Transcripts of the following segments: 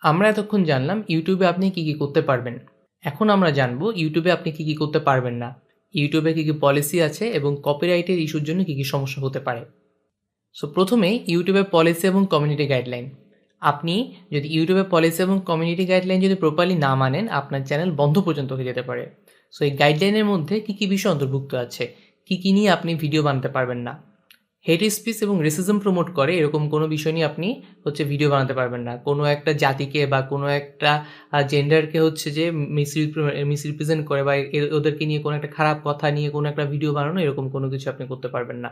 আমরা এতক্ষণ জানলাম ইউটিউবে আপনি কী করতে পারবেন। এখন আমরা জানব ইউটিউবে আপনি কী করতে পারবেন না। ইউটিউবে কী পলিসি আছে এবং কপিরাইটের ইস্যুর জন্য কী সমস্যা হতে পারে। সো প্রথমেই ইউটিউবের পলিসি এবং কমিউনিটি গাইডলাইন। আপনি যদি ইউটিউবের পলিসি এবং কমিউনিটি গাইডলাইন যদি প্রপারলি না মানেন, আপনার চ্যানেল বন্ধ পর্যন্ত হয়ে যেতে পারে। সো এই গাইডলাইনের মধ্যে কী বিষয় অন্তর্ভুক্ত আছে, কী নিয়ে আপনি ভিডিও বানাতে পারবেন না। হেট স্পিচ এবং রেসিজম প্রমোট করে এরকম কোনো বিষয় নিয়ে আপনি ভিডিও বানাতে পারবেন না। কোনো একটা জাতিকে বা কোনো একটা জেন্ডারকে যে মিসরিপ্রেজেন্ট করে বা ওদেরকে নিয়ে কোনো একটা খারাপ কথা নিয়ে কোনো একটা ভিডিও বানানো, এরকম কোনো কিছু আপনি করতে পারবেন না।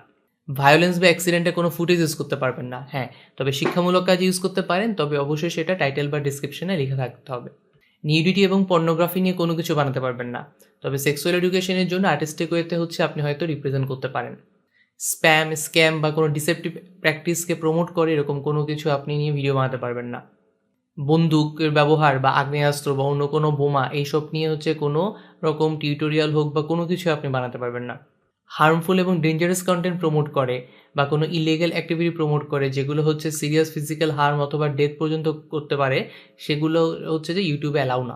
ভায়োলেন্স বা অ্যাক্সিডেন্টে কোনো ফুটেজ ইউজ করতে পারবেন না। হ্যাঁ, তবে শিক্ষামূলক কাজে ইউজ করতে পারেন, তবে অবশ্যই সেটা টাইটেল বা ডিসক্রিপশনে লেখা থাকতে হবে। নিউডিটি এবং পর্নোগ্রাফি নিয়ে কোনো কিছু বানাতে পারবেন না, তবে সেক্সুয়াল এডুকেশনের জন্য আর্টিস্টিক ওয়েতে আপনি হয়তো রিপ্রেজেন্ট করতে পারেন। স্প্যাম, স্ক্যাম বা কোনো ডিসেপটিভ প্র্যাকটিসকে প্রমোট করে এরকম কোনো কিছু আপনি নিয়ে ভিডিও বানাতে পারবেন না। বন্দুকের ব্যবহার বা আগ্নেয়াস্ত্র বা অন্য কোনো বোমা এইসব নিয়ে কোনো রকম টিউটোরিয়াল হোক বা কোনো কিছু আপনি বানাতে পারবেন না। হার্মফুল এবং ডেঞ্জারাস কন্টেন্ট প্রমোট করে বা কোনো ইলিগ্যাল অ্যাক্টিভিটি প্রমোট করে যেগুলো সিরিয়াস ফিজিক্যাল হার্ম অথবা ডেথ পর্যন্ত করতে পারে, সেগুলো যে ইউটিউবে অ্যালাউ না।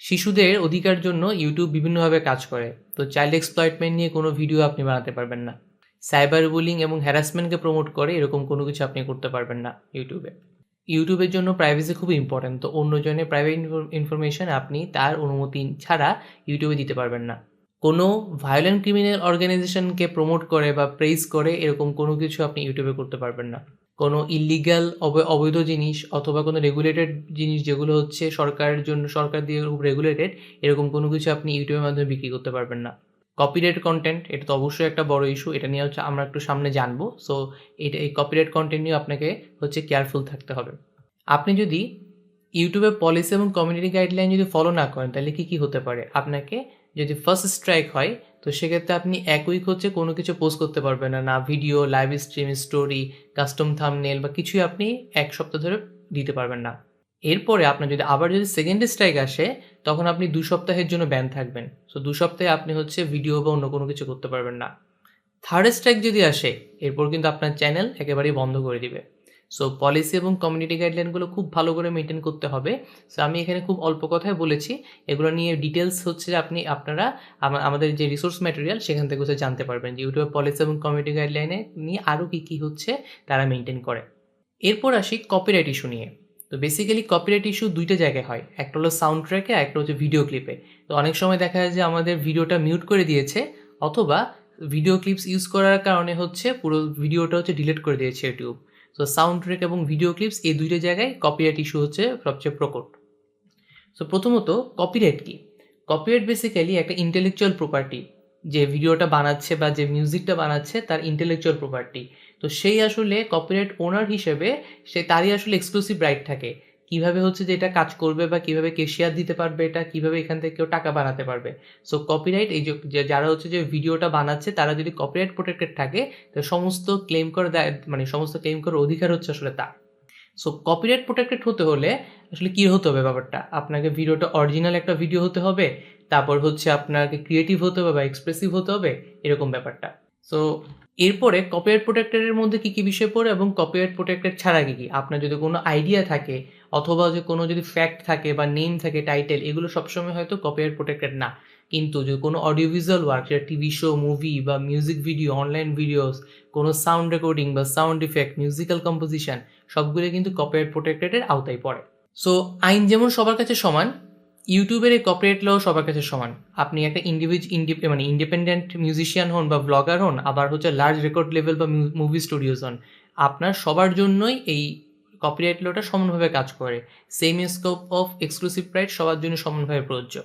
শিশুদের অধিকার জন্য ইউটিউব বিভিন্নভাবে কাজ করে, তো চাইল্ড এক্সপ্লয়েটমেন্ট নিয়ে কোনো ভিডিও আপনি বানাতে পারবেন না। সাইবার বুলিং এবং হ্যারাসমেন্টকে প্রমোট করে এরকম কোনো কিছু আপনি করতে পারবেন না ইউটিউবে। ইউটিউবের জন্য প্রাইভেসি খুব ইম্পর্ট্যান্ট, তো অন্যজনের প্রাইভেট ইনফরমেশন আপনি তার অনুমতি ছাড়া ইউটিউবে দিতে পারবেন না। কোনো ভায়োলেন্ট ক্রিমিনাল অর্গানাইজেশনকে প্রমোট করে বা প্রেইজ করে এরকম কোনো কিছু আপনি ইউটিউবে করতে পারবেন না। কোনো ইল্লিগাল অবৈধ জিনিস অথবা কোনো রেগুলেটেড জিনিস যেগুলো সরকারের জন্য, সরকার দিয়ে খুব রেগুলেটেড, এরকম কোনো কিছু আপনি ইউটিউবের মাধ্যমে বিক্রি করতে পারবেন না। কপিরাইট কন্টেন্ট, এটা তো অবশ্যই একটা বড় ইস্যু, এটা নিয়ে আমরা একটু সামনে জানবো। সো এই কপিরাইট কন্টেন্ট নিয়ে আপনাকে কেয়ারফুল থাকতে হবে। আপনি যদি ইউটিউবের পলিসি এবং কমিউনিটি গাইডলাইন যদি ফলো না করেন, তাহলে কী হতে পারে, আপনাকে যদি ফার্স্ট স্ট্রাইক হয়, তো সেক্ষেত্রে আপনি এক উইক কোনো কিছু পোস্ট করতে পারবেন না, না video, live stream, story, custom thumbnail বা কিছুই আপনি এক সপ্তাহ ধরে দিতে পারবেন না। এরপরে আপনার যদি সেকেন্ড স্ট্রাইক আসে, তখন আপনি 2 সপ্তাহের জন্য ব্যান থাকবেন। সো 2 সপ্তাহে আপনি ভিডিও বা অন্য কোনো কিছু করতে পারবেন না। থার্ড স্ট্রাইক যদি আসে, এরপর কিন্তু আপনার চ্যানেল একেবারেই বন্ধ করে দিবে। সো পলিসি এবং কমিউনিটি গাইডলাইনগুলো খুব ভালো করে মেনটেন করতে হবে। সো আমি এখানে খুব অল্প কথায় বলেছি, এগুলো নিয়ে ডিটেলস আপনারা আমাদের যে রিসোর্স ম্যাটেরিয়াল সেখান থেকে জানতে পারবেন যে ইউটিউব পলিসি এবং কমিউনিটি গাইডলাইনে নিয়ে আরও কী তারা মেনটেন করে। এরপর আসি কপিরাইট ইস্যু নিয়ে। তো বেসিক্যালি কপিরাইট ইস্যু 2টা জায়গায় হয়, একটা হলো সাউন্ড ট্র্যাকে, একটা ভিডিও ক্লিপে। তো অনেক সময় দেখা যায় যে আমাদের ভিডিওটা মিউট করে দিয়েছে, অথবা ভিডিও ক্লিপস ইউজ করার কারণে পুরো ভিডিওটা ডিলিট করে দিয়েছে ইউটিউব। সো সাউন্ড ট্র্যাক এবং ভিডিও ক্লিপস এই 2টা জায়গায় কপিরাইট ইস্যু সবচেয়ে প্রকট। সো প্রথমত কপিরাইট কি? কপিরাইট বেসিক্যালি একটা ইন্টেলেকচুয়াল প্রপার্টি, যে ভিডিওটা বানাচ্ছে বা যে মিউজিকটা বানাচ্ছে তার ইন্টেলেকচুয়াল প্রপার্টি। তো সেই কপিরাইট ওনার হিসেবে তারই এক্সক্লুসিভ রাইট থাকে, কিভাবে যে এটা কাজ করবে বা কিভাবে কে শেয়ার দিতে পারবে, এটা কিভাবে এখান থেকে কেউ টাকা বানাতে পারবে। সো কপিরাইট এই যে যারা যে ভিডিওটা বানাচ্ছে তারা যদি কপিরাইট প্রোটেক্টেড থাকে, তো সমস্ত ক্লেম করার অধিকার তার। সো কপিরাইট প্রোটেক্টেড হতে হলে কী হতে হবে ব্যাপারটা, আপনাকে ভিডিওটা অরিজিনাল একটা ভিডিও হতে হবে, তারপর আপনাকে ক্রিয়েটিভ হতে হবে বা এক্সপ্রেসিভ হতে হবে, এরকম ব্যাপারটা। সো এরপরে কপিরাইট প্রোটেক্টেডের মধ্যে কী বিষয় পড়ে এবং কপিরাইট প্রোটেক্টেড ছাড়া কী আপনার যদি কোনো আইডিয়া থাকে অথবা কোনো যদি ফ্যাক্ট থাকে বা নেম থাকে, টাইটেল, এগুলো সবসময় হয়তো কপিরাইট প্রোটেক্টেড না। কিন্তু যদি কোনো অডিও ভিজুয়াল ওয়ার্ক, সেটা টিভি শো, মুভি বা মিউজিক ভিডিও, অনলাইন ভিডিওস, কোনো সাউন্ড রেকর্ডিং বা সাউন্ড ইফেক্ট, মিউজিক্যাল কম্পোজিশন, সবগুলো কিন্তু কপিরাইট প্রোটেক্টেডের আওতায় পড়ে। সো আইন যেমন সবার কাছে সমান, ইউটিউবের এই কপিরাইট লও সবার কাছে সমান। আপনি একটা ইন্ডিপেন্ডেন্ট মিউজিশিয়ান হন বা ব্লগার হন, আবার লার্জ রেকর্ড লেভেল বা মুভি স্টুডিওস হন, আপনার সবার জন্যই এই কপিরাইট লটা সমানভাবে কাজ করে। Same scope of exclusive right সবার জন্য সমানভাবে প্রযোজ্য।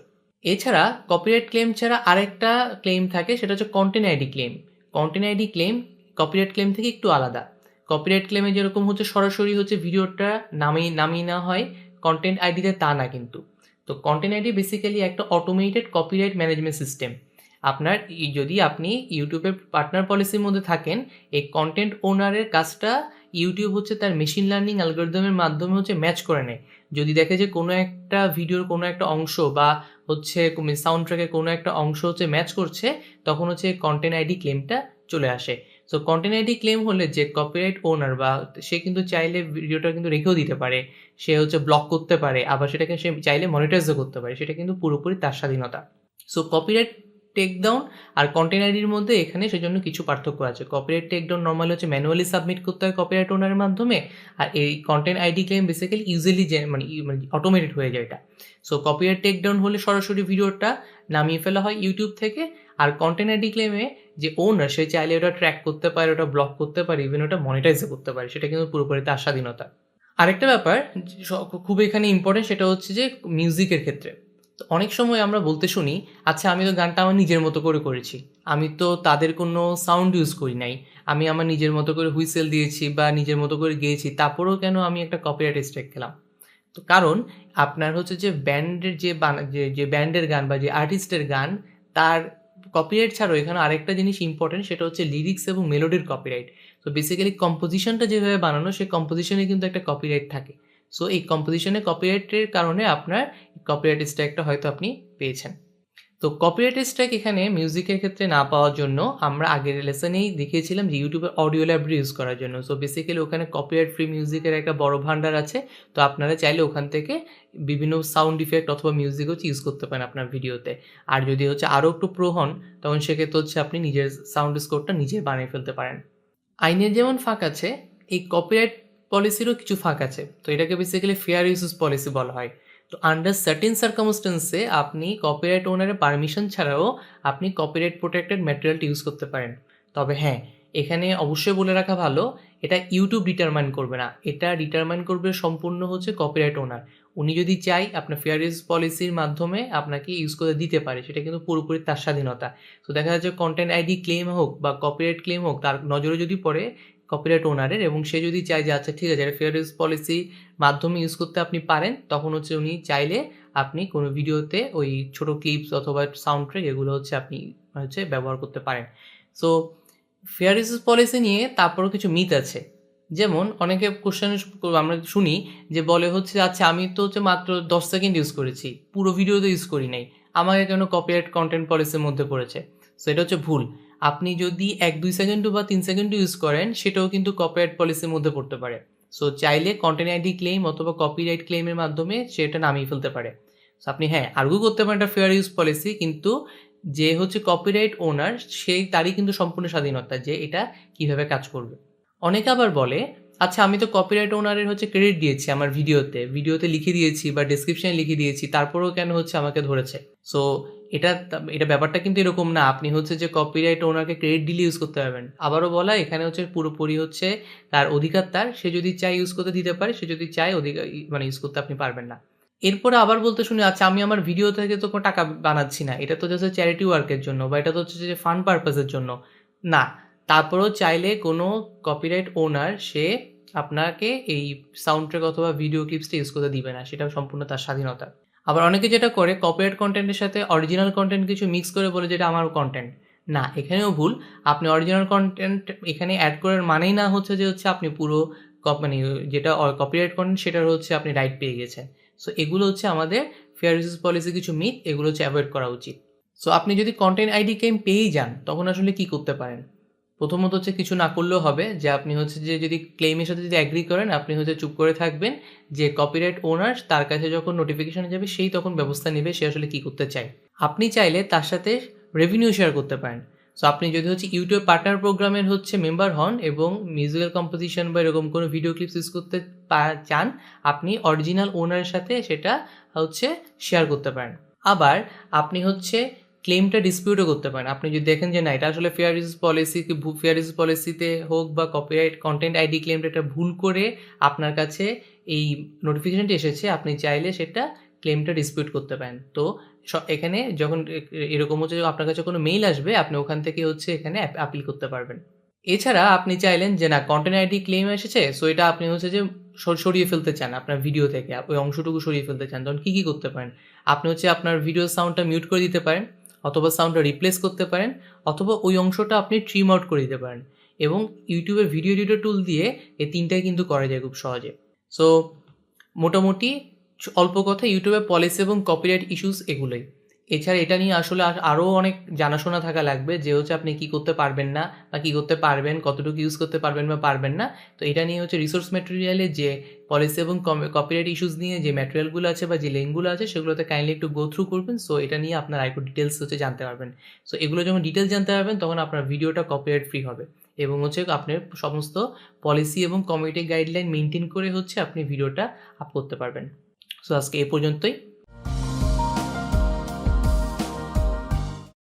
এছাড়া কপিরাইট ক্লেম ছাড়া আরেকটা ক্লেম থাকে, সেটা content ID claim. Content ID claim copyright claim থেকে একটু আলাদা। কপিরাইট ক্লেমে যেরকম সরাসরি ভিডিওটা নামিয়ে নেওয়া হয়, কন্টেন্ট আইডিতে তা না কিন্তু। তো কন্টেন্ট আইডি বেসিক্যালি একটা অটোমেটেড কপিরাইট ম্যানেজমেন্ট সিস্টেম। যদি আপনি ইউটিউবের পার্টনার পলিসির মধ্যে থাকেন, এই কন্টেন্ট ওনারের কাজটা ইউটিউব তার মেশিন লার্নিং অ্যালগরিদমের মাধ্যমে ম্যাচ করে নেয়। যদি দেখে যে কোনো একটা ভিডিওর কোনো একটা অংশ বা সাউন্ড ট্র্যাকের কোনো একটা অংশ ম্যাচ করছে, তখন কন্টেন্ট আইডি ক্লেমটা চলে আসে। সো কন্টেন্ট আইডি ক্লেম হলে যে কপিরাইট ওনার বা সে কিন্তু চাইলে ভিডিওটা কিন্তু রেখেও দিতে পারে, সে হচ্ছে ব্লক করতে পারে, আবার সেটাকে সে চাইলে মনিটাইজও করতে পারে, সেটা কিন্তু পুরোপুরি তার স্বাধীনতা। সো কপিরাইট টেক ডাউন আর কন্টেন্ট আইডির মধ্যে এখানে সেজন্য কিছু পার্থক্য আছে। কপিরাইট টেক ডাউন নর্মালি হচ্ছে ম্যানুয়ালি সাবমিট করতে হয় কপিরাইট ওনারের মাধ্যমে, আর এই content ID claim basically usually মানে অটোমেটেড হয়ে যায় এটা। সো কপিরাইট টেক ডাউন হলে সরাসরি ভিডিওটা নামিয়ে ফেলা হয় ইউটিউব থেকে, আর কন্টেন্ট আইডি ক্লেমে যে ওনার সে চাইলে ওটা ট্র্যাক করতে পারে, ওটা ব্লক করতে পারে, ইভেন ওটা মনিটাইজও করতে পারে, সেটা কিন্তু পুরোপুরি তার স্বাধীনতা। আরেকটা ব্যাপার খুব এখানে ইম্পর্টেন্ট, সেটা হচ্ছে যে মিউজিকের ক্ষেত্রে তো অনেক সময় আমরা বলতে শুনি, আচ্ছা আমি তো গানটা আমার নিজের মতো করে করেছি, আমি তো তাদের কোনো সাউন্ড ইউজ করি নাই, আমি আমার নিজের মতো করে হুইসেল দিয়েছি বা নিজের মতো করে গেয়েছি, তারপরেও কেন আমি একটা কপিরাইট স্ট্রাইক খেলাম? তো কারণ আপনার হচ্ছে যে ব্যান্ডের যে ব্যান্ডের গান বা যে আর্টিস্টের গান, তার কপিরাইট ছাড়াও এখানে আরেকটা জিনিস ইম্পর্টেন্ট, সেটা হচ্ছে লিরিক্স এবং মেলোডির কপিরাইট। তো বেসিক্যালি কম্পোজিশনটা যেভাবে বানানো, সেই কম্পোজিশনে কিন্তু একটা কপিরাইট থাকে। সো এই কম্পোজিশনে কপিরাইটের কারণে আপনার কপিরাইট স্ট্রাইকটা হয়তো আপনি পেয়েছেন। তো কপিরাইট স্ট্রাইক এখানে মিউজিকের ক্ষেত্রে না পাওয়ার জন্য আমরা আগের লেসনেই দেখিয়েছিলাম যে ইউটিউবের অডিও লাইব্রেরি ইউজ করার জন্য। সো বেসিক্যালি ওখানে কপিরাইট ফ্রি মিউজিকের একটা বড় ভান্ডার আছে। তো আপনারা চাইলে ওখান থেকে বিভিন্ন সাউন্ড ইফেক্ট অথবা মিউজিক হচ্ছে ইউজ করতে পারেন আপনার ভিডিওতে। আর যদি হচ্ছে আরও একটু প্রো হন, তখন সেক্ষেত্রে হচ্ছে আপনি নিজের সাউন্ড স্কোরটা নিজে বানিয়ে ফেলতে পারেন। আইনের যেমন ফাঁক আছে, এই কপিরাইট পলিসিরও কিছু ফাঁক আছে। তো এটাকে বেসিক্যালি ফেয়ার ইউজেস পলিসি বলা হয়। তো আন্ডার সার্টেন সার্কামস্টেন্সে আপনি কপিরাইট ওনারের পারমিশন ছাড়াও আপনি কপিরাইট প্রোটেক্টেড ম্যাটেরিয়ালটা ইউজ করতে পারেন। তবে হ্যাঁ, এখানে অবশ্যই বলে রাখা ভালো, এটা ইউটিউব ডিটারমাইন করবে না, এটা ডিটারমাইন করবে সম্পূর্ণ হচ্ছে কপিরাইট ওনার। উনি যদি চাই আপনার ফেয়ার ইউজ পলিসির মাধ্যমে আপনাকে ইউজ করে দিতে পারে, সেটা কিন্তু পুরোপুরি তার স্বাধীনতা। তো দেখা যাচ্ছে কন্টেন্ট আইডি ক্লেম হোক বা কপিরাইট ক্লেম হোক, তার নজরে যদি পড়ে কপিরাইট ওনারের এবং সে যদি চায় যে আচ্ছা ঠিক আছে এটা ফেয়ার ইউজ পলিসি মাধ্যমে ইউজ করতে আপনি পারেন, তখন হচ্ছে উনি চাইলে আপনি কোনো ভিডিওতে ওই ছোট ক্লিপস অথবা সাউন্ড ট্র্যাক এগুলো হচ্ছে আপনি হচ্ছে ব্যবহার করতে পারেন। সো ফেয়ার ইউজ পলিসি নিয়ে তারপরও কিছু মিথ আছে। যেমন অনেকে কোশ্চেন আমরা শুনি যে বলে হচ্ছে আচ্ছা আমি তো হচ্ছে মাত্র 10 সেকেন্ড ইউজ করেছি, পুরো ভিডিও তো ইউজ করি নাই, আমাকে কেন কপিরাইট কন্টেন্ট পলিসির মধ্যে পড়েছে? সো এটা হচ্ছে ভুল। আপনি যদি 1-2 সেকেন্ডও বা 3 সেকেন্ডও ইউজ করেন, সেটাও কিন্তু কপিরাইট পলিসির মধ্যে পড়তে পারে। সো চাইলে কন্টেন্ট আইডি ক্লেম অথবা কপিরাইট ক্লেমের মাধ্যমে সেটা নামিয়ে ফেলতে পারে। সো আপনি হ্যাঁ আর্গু করতে পারেন এটা ফেয়ার ইউজ পলিসি, কিন্তু যে হচ্ছে কপিরাইট ওনার সেই তারই কিন্তু সম্পূর্ণ স্বাধীনতা যে এটা কিভাবে কাজ করবে। অনেকে আবার বলে আচ্ছা আমি তো কপিরাইট ওনারের হচ্ছে ক্রেডিট দিয়েছি আমার ভিডিওতে লিখে দিয়েছি বা ডেসক্রিপশনে লিখে দিয়েছি, তারপরেও কেন হচ্ছে আমাকে ধরেছে? সো এটা এটা ব্যাপারটা কিন্তু এরকম না, আপনি হচ্ছে যে কপিরাইট ওনারকে ক্রেডিট দিলে ইউজ করতে পারবেন। আবারও বলা, এখানে হচ্ছে পুরোপুরি হচ্ছে তার অধিকার, তার সে যদি চায় ইউজ করতে দিতে পারে, সে যদি চায় অধিকার মানে ইউজ করতে আপনি পারবেন না। এরপরে আবার বলতে শুনি আচ্ছা আমি আমার ভিডিও থেকে তো কোনো টাকা বানাচ্ছি না, এটা তো জাস্ট চ্যারিটি ওয়ার্কের জন্য বা এটা তো হচ্ছে যে ফান পারপাসের জন্য। না, তারপরেও চাইলে কোনো কপিরাইট ওনার সে আপনাকে এই সাউন্ড ট্র্যাক অথবা ভিডিও ক্লিপসটা ইউজ করতে দিবে না, সেটা সম্পূর্ণ তার স্বাধীনতা। আবার অনেকে যেটা করে কপিরাইট কন্টেন্টের সাথে অরিজিনাল কন্টেন্ট কিছু মিক্স করে বলে যেটা আমার কন্টেন্ট। না, এখানেও ভুল। আপনি অরিজিনাল কন্টেন্ট এখানে অ্যাড করার মানেই না হচ্ছে যে হচ্ছে আপনি পুরো মানে যেটা কপিরাইট কন্টেন্ট সেটার হচ্ছে আপনি রাইট পেয়ে গেছেন। সো এগুলো হচ্ছে আমাদের ফেয়ার ইউজ পলিসি কিছু মিথ, এগুলো হচ্ছে অ্যাভয়েড করা উচিত। সো আপনি যদি কন্টেন্ট আইডি ক্লেম পেয়েই যান, তখন আসলে কি করতে পারেন? প্রথমত হচ্ছে কিছু না করলেও হবে, যে আপনি হচ্ছে যে যদি ক্লেমের সাথে যদি অ্যাগ্রি করেন, আপনি হচ্ছে চুপ করে থাকবেন, যে কপিরাইট ওনার তার কাছে যখন নোটিফিকেশন যাবে সেই তখন ব্যবস্থা নেবে সে আসলে কী করতে চায়। আপনি চাইলে তার সাথে রেভিনিউ শেয়ার করতে পারেন। সো আপনি যদি হচ্ছে ইউটিউব পার্টনার প্রোগ্রামের হচ্ছে মেম্বার হন এবং মিউজিক্যাল কম্পোজিশন বা এরকম কোনো ভিডিও ক্লিপস ইউজ করতে চান, আপনি অরিজিনাল ওনারের সাথে সেটা হচ্ছে শেয়ার করতে পারেন। আবার আপনি হচ্ছে ক্লেমটা ডিসপিউটও করতে পারেন। আপনি যদি দেখেন যে না এটা আসলে fair use policy fair use পলিসিতে হোক বা কপিরাইট কন্টেন্ট আইডি ক্লেমটা এটা ভুল করে আপনার কাছে এই নোটিফিকেশনটি এসেছে, আপনি চাইলে সেটা ক্লেমটা ডিসপিউট করতে পারেন। তো এখানে যখন এরকম হচ্ছে আপনার কাছে কোনো মেইল আসবে, আপনি ওখান থেকে হচ্ছে এখানে অ্যাপিল করতে পারবেন। এছাড়া আপনি চাইলেন যে না কন্টেন্ট আইডি ক্লেম এসেছে, সো এটা আপনি হচ্ছে যে সরিয়ে ফেলতে চান আপনার ভিডিও থেকে, ওই অংশটুকু সরিয়ে ফেলতে চান, তখন কী করতে পারেন? আপনি হচ্ছে আপনার ভিডিও সাউন্ডটা মিউট করে দিতে পারেন, অথবা সাউন্ডটা রিপ্লেস করতে পারেন, অথবা ওই অংশটা আপনি ট্রিম আউট করে দিতে পারেন। এবং ইউটিউবের ভিডিও এডিটর টুল দিয়ে এই তিনটাই কিন্তু করা যায় খুব সহজে। সো মোটামুটি অল্প কথা ইউটিউবের পলিসি এবং কপিরাইট ইস্যুস এগুলোই। এছাড়া এটা নিয়ে আসলে আরও অনেক জানাশোনা থাকা লাগবে যে হচ্ছে আপনি কী করতে পারবেন না বা কী করতে পারবেন, কতটুকু ইউজ করতে পারবেন বা পারবেন না। তো এটা নিয়ে হচ্ছে রিসোর্স ম্যাটেরিয়ালে যে পলিসি এবং কপিরাইট ইস্যুস নিয়ে যে ম্যাটেরিয়ালগুলো আছে বা যে লিঙ্কগুলো আছে সেগুলোতে কাইন্ডলি একটু গো থ্রু করবেন। সো এটা নিয়ে আপনার আরেকটু ডিটেলস হচ্ছে জানতে পারবেন। সো এগুলো যখন ডিটেলস জানতে পারবেন তখন আপনার ভিডিওটা কপিরাইট ফ্রি হবে এবং হচ্ছে আপনার সমস্ত পলিসি এবং কমিউনিটি গাইডলাইন মেনটেন করে হচ্ছে আপনি ভিডিওটা আপ করতে পারবেন। সো আজকে এ পর্যন্তই।